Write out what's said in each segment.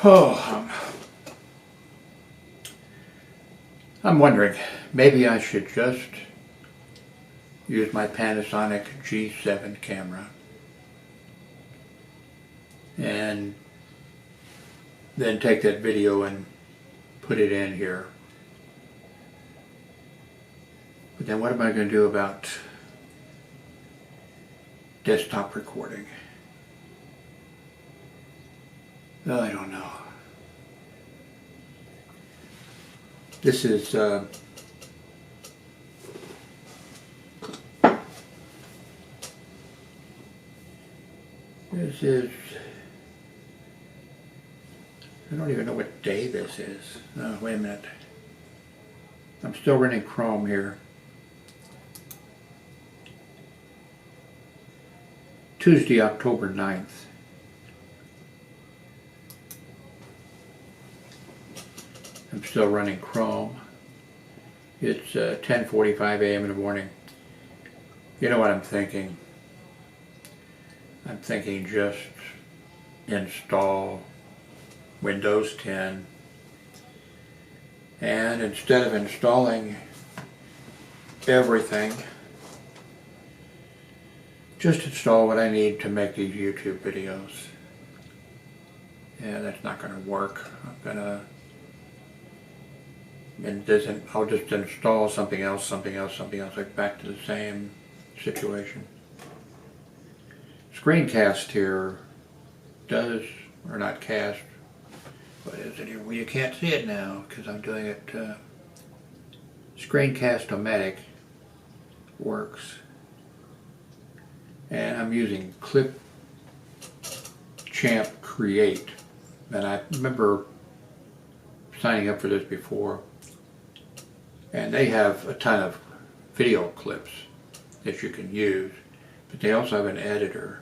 Oh, I'm wondering, maybe I should just use my Panasonic G7 camera and then take that video and put it in here. But then what am I going to do about desktop recording? Oh, I don't know. This is I don't even know what day this is. Oh, wait a minute. I'm still running Chrome here. Tuesday, October 9th. I'm still running Chrome. It's 10:45 a.m. in the morning. You know what I'm thinking? I'm thinking just install Windows 10, and instead of installing everything, just install what I need to make these YouTube videos. Yeah, that's not going to work. I'll just install something else, like back to the same situation. Screencast here does, or not cast, what is it here? Well, you can't see it now because I'm doing it. Screencast-O-Matic works. And I'm using Clip Champ Create. And I remember signing up for this before. And they have a ton of video clips that you can use. But they also have an editor.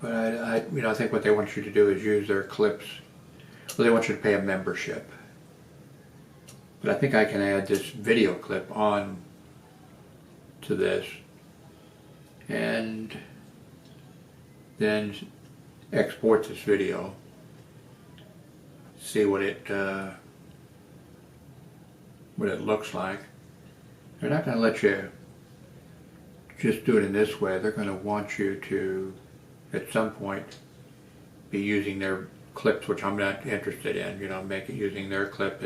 But I think what they want you to do is use their clips. Well, they want you to pay a membership. But I think I can add this video clip on to this, and then export this video. See what it looks like. They're not going to let you just do it in this way. They're going to want you to, at some point, be using their clips, which I'm not interested in. Make it using their clip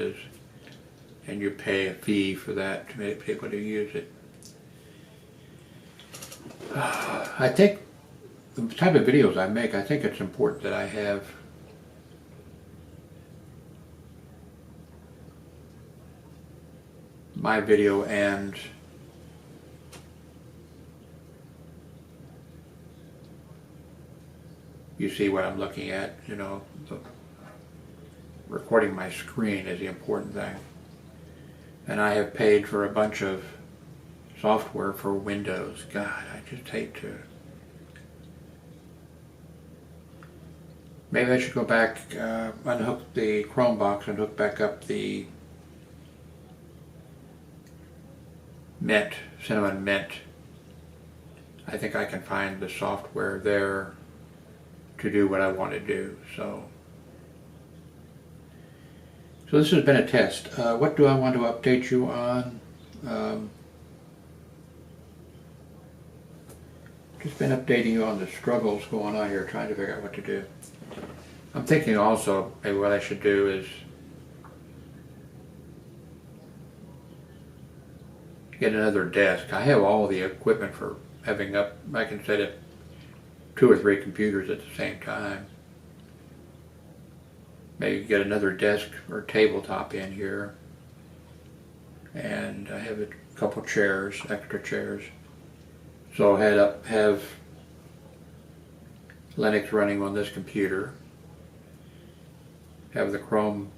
and you pay a fee for that to make people to use it. I think the type of videos I make, I think it's important that I have my video and you see what I'm looking at. Recording my screen is the important thing. And I have paid for a bunch of software for Windows. God, I just hate to. Maybe I should go back, unhook the Chrome box and hook back up the Cinnamon Mint. I think I can find the software there to do what I want to do. So this has been a test. What do I want to update you on? Just been updating you on the struggles going on here, trying to figure out what to do. I'm thinking also maybe what I should do is get another desk. I have all the equipment for having I can set up 2 or 3 computers at the same time. Maybe get another desk or tabletop in here. And I have a couple chairs, extra chairs. So I'll have Linux running on this computer. Have the Chrome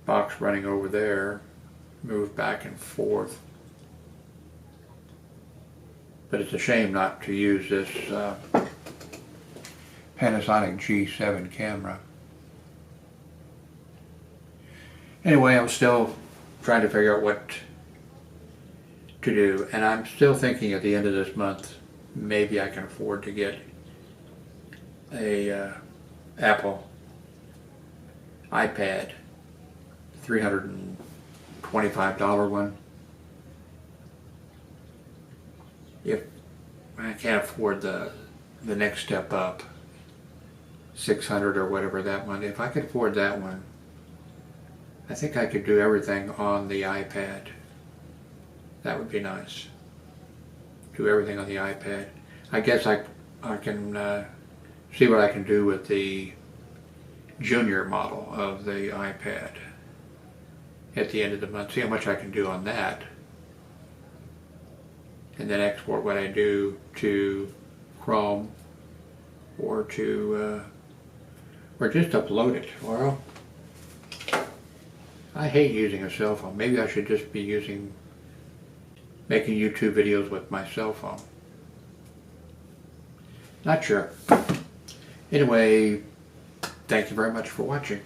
box running over there. Move back and forth. But it's a shame not to use this Panasonic G7 camera. Anyway, I'm still trying to figure out what to do, and I'm still thinking at the end of this month maybe I can afford to get a Apple iPad, $325 one. If I can't afford the next step up, 600 or whatever that one, if I could afford that one, I think I could do everything on the iPad. That would be nice. Do everything on the iPad. I guess I can see what I can do with the junior model of the iPad at the end of the month. See how much I can do on that. And then export what I do to Chrome or to or just upload it. Well, I hate using a cell phone. Maybe I should just be making YouTube videos with my cell phone. Not sure. Anyway, thank you very much for watching.